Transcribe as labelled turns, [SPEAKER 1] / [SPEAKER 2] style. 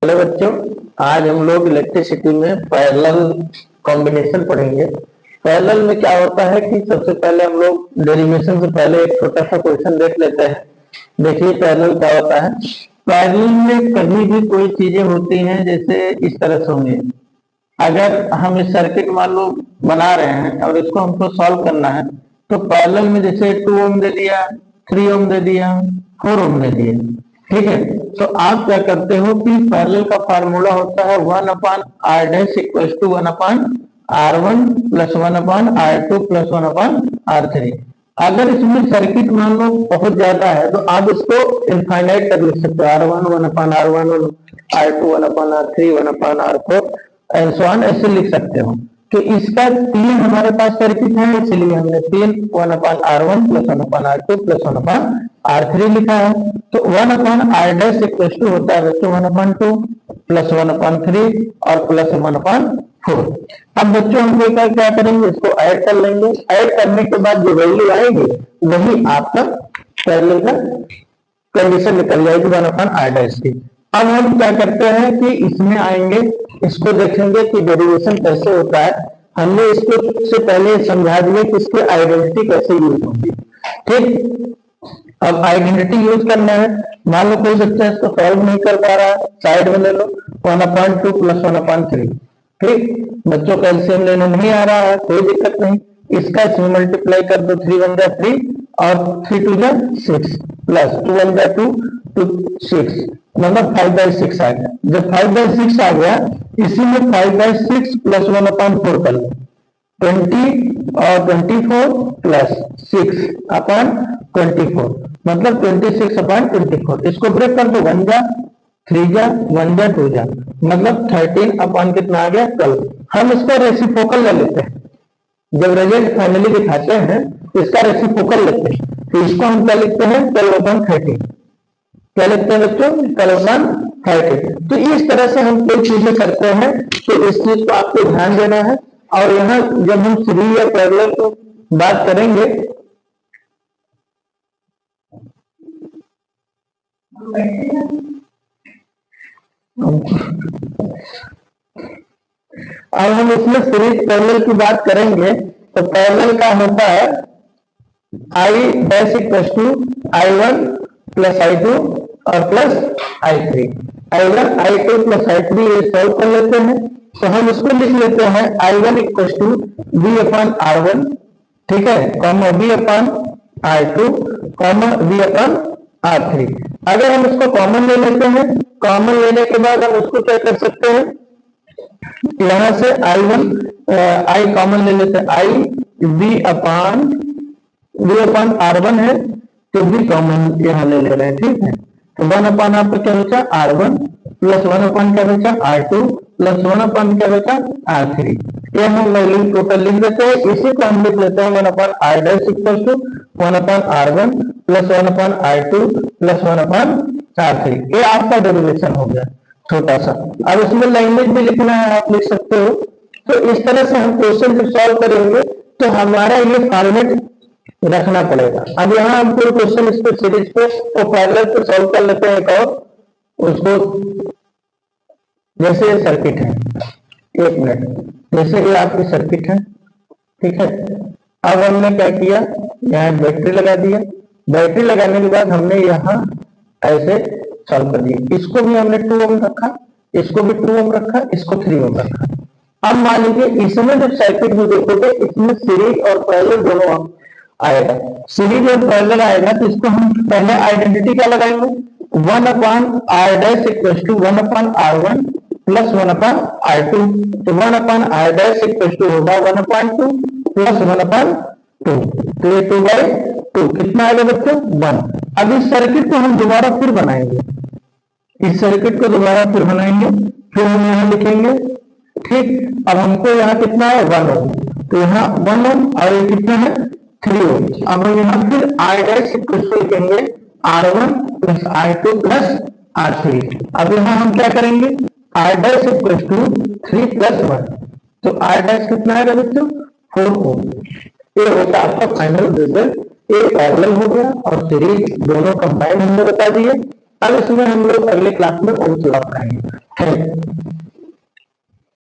[SPEAKER 1] Hello बच्चों, आज हम लोग इलेक्ट्रिसिटी में पैरेलल कॉम्बिनेशन पढ़ेंगे। पैरेलल में क्या होता है कि सबसे पहले हम लोग डेरिवेशन से पहले एक छोटा सा क्वेश्चन देख लेते हैं। देखिए पैरेलल क्या होता है। पैरेलल में कभी भी कोई चीजें होती हैं जैसे इस तरह से होंगी। अगर हम इस सर्किट मान लो बना रहे हैं और इसको हमको सॉल्व करना है, तो पैरेलल में जैसे 2 ओम दे दिया, 3 ओम दे दिया, 4 ओम दे दिया। ठीक है, तो आप क्या करते हो कि पैरेलल का फार्मूला होता है 1/r' equal to 1/r1 plus 1/r2 plus 1/r3। अगर इसमें सर्किट मान लो बहुत ज्यादा है तो आप इसको इनफाइनाइट तक लिख सकते हो, r1 1/r1 r2 1/r3 1/r4 and so on, ऐसे लिख सकते हो। तो इसका 3 हमारे पास सर्किट है, इसलिए हमने 3 1/r1 plus 1/r2 plus 1/r3 लिखा है। तो 1/r' इक्वल टू होता है बच्चों 1/2 प्लस 1/3 और प्लस 1/4। अब बच्चों हम लोग क्या करेंगे, इसको ऐड कर लेंगे। ऐड करने के बाद जो वैल्यू आएगी वही आपका पैरेलल का कंडीशन निकल जाएगी 1/r' की। अब हम क्या करते हैं कि इसमें आएंगे, इसको देखेंगे कि डेरिवेशन कैसे होता है। हमने इसको से पहले समझा दिया कि इसकी आइडेंटिटी कैसे यूज होगी। ठीक, अब आइडेंटिटी यूज करना है। मान लो कोई बच्चा इसको सॉल्व नहीं कर पा रहा है, साइड में ले लो 1/2 प्लस 1/3। ठीक, बच्चों का एलसीएम लेने नहीं आ रहा है, कोई दिक्कत नहीं, इसका इसमें मल्टीप्लाई कर दो, 3 1 जा 3 और 3 2 जा 6 प्लस 2 1 जा 2 2 6 मतलब 5/6 आ गया। जब 5/6 आ गया, इसी में 5/6 प्लस 1/4 कर लो, 20 और 24 प्लस 6/24 मतलब 26/24। इसको ब्रेक कर दो, 1 जा 3 जा 1 जा 2 जा मतलब 13 कितना आ गया 12। हम इसका रेसिप्रोकल ले लेते हैं, जब रिजल्ट फाइनली दिखाते हैं तो इसका रेसिप्रोकल लेते हैं। तो इसको हम क्या लिखते हैं 12/13। क्या लिखते हैं बच्चों 12/13। तो इस तरह से हम कोई चीजें करते हैं, तो इस चीज को आपको ध्यान देना है। और यहाँ जब हम सीरीज या पैरेलल को बात करेंगे, अब हम इसमें सीरीज पैरेलल की बात करेंगे तो पैरेलल का होता है I' equal to I1 plus I2 और plus I3। I1 I2 plus I3 ये सॉल्व कर लेते हैं, तो हम इसको लिख लेते हैं I1 इक्वल टू V/R1, ठीक है, कॉमा V/R2 कॉमा V/R3। अगर हम इसको कॉमन ले लेते हैं, कॉमन लेने के बाद हम उसको क्या कर सकते हैं, यहां से I कॉमन ले लेते हैं, I V/R1 है तो V कॉमन यहाँ ले रहे हैं। ठीक है, तो 1/, आपका क्या बचा R1 प्लस 1/, क्या बचा R2 प्लस 1/, क्या बचा R3। ये हम वैल्यू टोटल लिख देते हैं। इसी को हम लिख लेते हैं 1/r' equal to 1/r1 plus 1/r2 plus 1/r3। ये आपका डेरिवेशन हो गया छोटा सा। अब इसमें लैंग्वेज भी लिखना है, आप लिख सकते हो। तो इस तरह से हम क्वेश्चन जब सॉल्व करेंगे तो हमारा ये फॉर्मेट रखना पड़ेगा। अब यहाँ हम कोई क्वेश्चन इस पे सीरीज पे तो पैरेलल पे सॉल्व कर लेते हैं एक और उसको। जैसे ये सर्किट है, एक मिनट, जैसे ये आपकी सर्किट है, ठीक है। अब हमने क्या किया, यहाँ बैटरी लगा दिया। बैटरी लगाने के बाद हमने यहाँ ऐसे सॉल्व कर दिया। इसको भी हमने 2 ओम रखा, इसको भी 2 ओम रखा, इसको 3 ओम रखा। अब मान लीजिए इसमें जब सर्किट में देखोगे इसमें सीरीज और पैरेलल दोनों आएगा। सीरीज और पैरेलल आएगा तो इसको हम पहले आइडेंटिटी क्या लगाएंगे, 1/r' equal to 1/r1 plus 1/r2। तो 1/r' इक्वल टू होगा 1/2 प्लस 1/2। तो ये 2/2 कितना आएगा बच्चों 1। अब इस सर्किट को हम दोबारा फिर बनाएंगे, इस सर्किट को दोबारा फिर बनाएंगे, फिर हम यहाँ लिखेंगे। ठीक, अब हमको यहाँ कितना है 1 ओम, तो यहाँ 1 ओम और ये कितना है 3 ओम। अब हम यहाँ फिर R' इक्वल टू लिखेंगे R1 plus R2 plus R3। अब यहाँ हम क्या करेंगे R' इक्वल टू 3 प्लस 1, तो R' कितना आएगा बच्चों 4 ओम। ये होगा आपका फाइनल रिजल्ट। ये पैरेलल हो गया और सीरीज दोनों कंबाइन हमने बता दिए। अब इसमें हम लोग अगले क्लास में और सॉल्व करेंगे। थैंक